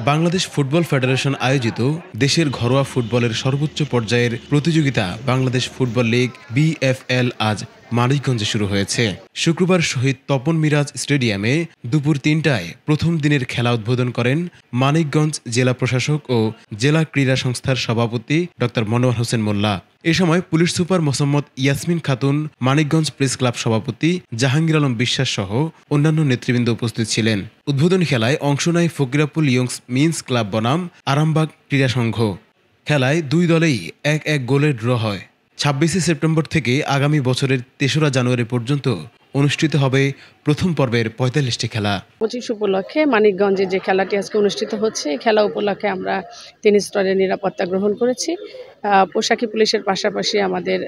Bangladesh football federation আয়োজিত দেশের ঘরোয়া ফুটবলের সর্বোচ্চ পর্যায়ের প্রতিযোগিতা বাংলাদেশ ফুটবল লীগ BFL আজ মানিকগঞ্জে শুরু হয়েছে। শুক্রবার শহীদ তপন মিরাজ স্টেডিয়ামে দুপুর ৩টায় প্রথম দিনের খেলা উদ্বোধন করেন মানিকগঞ্জ জেলা প্রশাসক ও জেলা ক্রীড়া সংস্থার সভাপতি ডক্টর মনোয়ার হোসেন মোল্লা। এ সময় police super Mosammat Yasmin Khatun, Manikganj press club সভাপতি জাহাঙ্গীর আলম বিশ্বাস সহ অন্যান্য নেতৃবৃন্দ উপস্থিত ছিলেন। উদ্বোধনী খেলায় অংশ নেয় ফকিরাপুল ইয়ংস মিন্স ক্লাব বনাম আরামবাগ ক্রীড়া সংঘ। খেলায় দুই দলেই ১-১ গোলে ড্র হয়। ২৬শে সেপ্টেম্বর থেকে আগামী বছরের ৩রা জানুয়ারি পর্যন্ত অনুষ্ঠিত হবে প্রথম পর্বের ৪৫টি খেলা। ২৫ উপলক্ষে মানিকগঞ্জে যে খেলাটি আজকে অনুষ্ঠিত হচ্ছে, এই খেলা উপলক্ষে আমরা ৩ স্তরের নিরাপত্তা গ্রহণ করেছি। পোশাকি পুলিশের পাশাপাশি আমাদের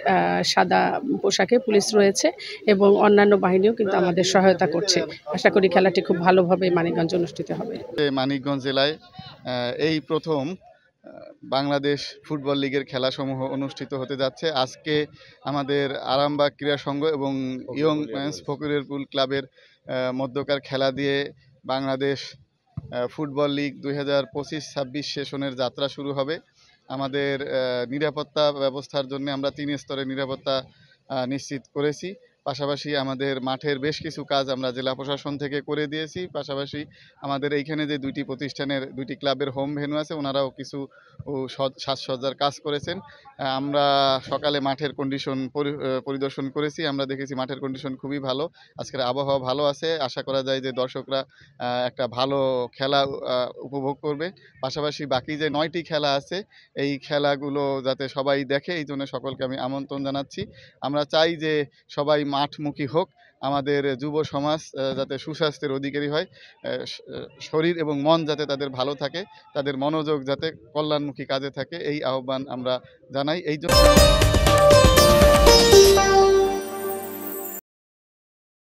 সাদা পোশাকে পুলিশ রয়েছে এবং অন্যান্য বাহিনীও কিন্তু আমাদের সহায়তা করছে। আশা করি খেলাটি খুব ভালোভাবে মানিকগঞ্জে অনুষ্ঠিত হবে। মানিকগঞ্জ জেলায় এই প্রথম বাংলাদেশ ফুটবল লীগের খেলাসমূহ অনুষ্ঠিত হতে যাচ্ছে। আজকে আমাদের আরামবাগ ক্রীড়া সংঘ এবং ইয়ং মেন্স ফকিরপুল ক্লাবের মধ্যকার খেলা দিয়ে বাংলাদেশ ফুটবল লীগ 2025-26 সেশনের যাত্রা শুরু হবে। আমাদের নিরাপত্তা ব্যবস্থার জন্য আমরা 3 স্তরের নিরাপত্তা নিশ্চিত করেছি। পাশাপাশি আমাদের মাঠের বেশ কিছু কাজ আমরা জেলা প্রশাসন থেকে করে দিয়েছি। পাশাপাশি আমাদের এইখানে যে 2টি প্রতিষ্ঠানের 2টি ক্লাবের হোম ভেন্যু আছে, ওনারাও কিছু সাজসজ্জার কাজ করেছেন। আমরা সকালে মাঠের কন্ডিশন পরিদর্শন করেছি। আমরা দেখেছি মাঠের কন্ডিশন খুবই ভালো। আজকের আবহাওয়া ভালো আছে। আশা করা যায় যে দর্শকরা একটা ভালো খেলা উপভোগ করবে। পাশাপাশি বাকি যে 9টি খেলা আছে, এই খেলাগুলো যাতে সবাই দেখে, এই জন্য সকলকে আমি আমন্ত্রণ জানাচ্ছি। আমরা চাই যে সবাই মাঠমুখী হোক, আমাদের যুব সমাজ যাতে সুস্বাস্থ্যের অধিকারী হয়, শরীর এবং মন যাতে তাদের ভালো থাকে, তাদের মনোযোগ যাতে কল্যাণমুখী কাজে থাকে, এই আহ্বান আমরা জানাই। এই জন্য